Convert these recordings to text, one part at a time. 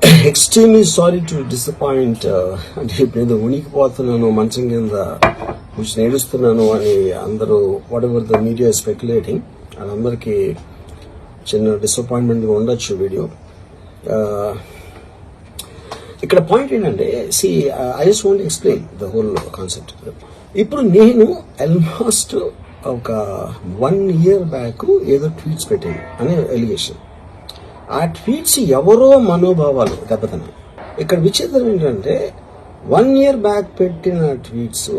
Extremely sorry to disappoint. అంటే ఇప్పుడు ఉనికిపోతున్నాను, మంచం కింద కొంచెం ఏడుస్తున్నాను అని అందరూ what ever the media speculating, వాళ్ళందరికీ చిన్న డిసప్పాయింట్మెంట్ గా ఉండొచ్చు వీడియో. ఇక్కడ పాయింట్ ఏంటంటే, I just want explain the whole concept. ఇప్పుడు నేను ఆల్మోస్ట్ ఒక 1 year బ్యాక్ ఏదో ట్వీట్స్ పెట్టాను అనే ఎలిగేషన్. ఆ ట్వీట్స్ ఎవరో మనోభావాలు దెబ్బతిన్నాయి. ఇక్కడ విచిత్రం ఏంటంటే 1 year బ్యాక్ పెట్టిన ట్వీట్స్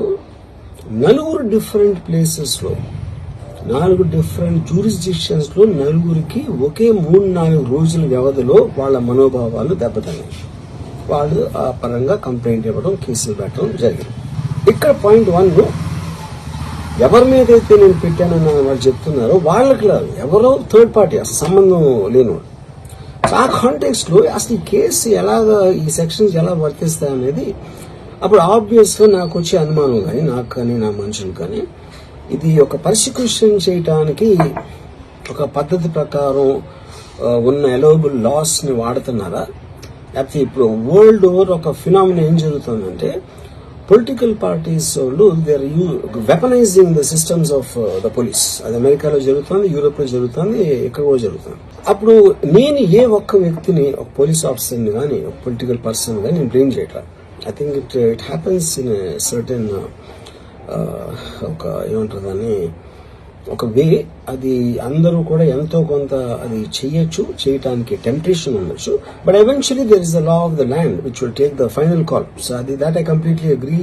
4 డిఫరెంట్ ప్లేసెస్ లో 4 డిఫరెంట్ జ్యూరిస్డిక్షన్స్ లో 4కి ఒకే 3-4 రోజుల వ్యవధిలో వాళ్ళ మనోభావాలు దెబ్బతిన్నాయి. వాళ్ళు ఆ పరంగా కంప్లైంట్ ఇవ్వడం, కేసులు పెట్టడం జరిగింది. ఇక్కడ పాయింట్ 1, ఎవరి మీద అయితే నేను పెట్టానని వాళ్ళు చెప్తున్నారో వాళ్ళకి లేదు, ఎవరో థర్డ్ పార్టీ, అసలు సంబంధం లేనివాడు. ఆ కాంటెక్స్ట్ లో అసలు ఈ కేసు ఎలాగా, ఈ సెక్షన్స్ ఎలా వర్తిస్తాయి అనేది అప్పుడు ఆబ్వియస్ గా నాకు వచ్చే అనుమానం కానీ, నాకు కానీ నా మనుషులు కానీ, ఇది ఒక పర్సిక్యూషన్ చేయటానికి ఒక పద్ధతి ప్రకారం ఉన్న ఎలవబుల్ లాస్ ని వాడుతున్నారా, లేకపోతే ఇప్పుడు వరల్డ్ ఓవర్ ఒక ఫినామినా ఏం జరుగుతుందంటే, పొలిటికల్ పార్టీస్ వాళ్ళు they are weaponizing the systems of the police. అది అమెరికాలో జరుగుతుంది, యూరోప్ లో జరుగుతుంది, ఎక్కడ కూడా జరుగుతుంది. అప్పుడు నేను ఏ ఒక్క వ్యక్తిని, ఒక పోలీస్ ఆఫీసర్ ని కానీ, ఒక పొలిటికల్ పర్సన్ కానీ నేను బ్లేమ్ చేయట్లా. I think it happens in certain ఒక ఏమంటారు దాన్ని, ఒక వే. అది అందరూ కూడా ఎంతో కొంత అది చేయటానికి టెంప్టేషన్ ఉండొచ్చు. But eventually there is the law of the land which will take the final call. So అది that I completely agree,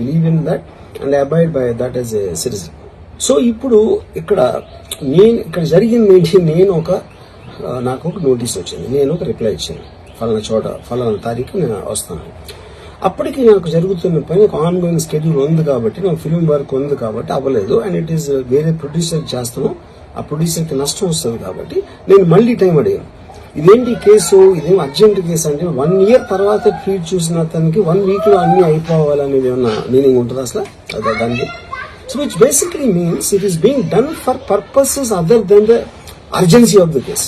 believe in that and I abide by that as a citizen. So ఇప్పుడు ఇక్కడ జరిగింది ఏంటి, నాకు ఒక notice వచ్చింది, నేను ఒక రిప్లై ఇచ్చాను, ఫలానా చోట ఫలానా తారీఖు నేను వస్తాను. అప్పటికి నాకు జరుగుతున్న పని ఒక ఆన్ గోయింగ్ స్కెడ్యూల్ ఉంది కాబట్టి, నాకు ఫిల్మ్ వర్క్ ఉంది కాబట్టి అవ్వలేదు. అండ్ ఇట్ ఈస్ వేరే ప్రొడ్యూసర్ చేస్తాను, ఆ ప్రొడ్యూసర్ కి నష్టం వస్తుంది కాబట్టి నేను మళ్ళీ టైం అడిగాను. ఇదేంటి కేసు, ఇదేం అర్జెంట్ కేసు అంటే 1 year తర్వాత ట్వీట్ చూసిన అతనికి 1 week లో అన్ని అయిపోవాలనేది ఏమన్నా మీనింగ్ ఉంటుంది అసలు దానికి? So which basically means it is being done for purposes other than the urgency of the case.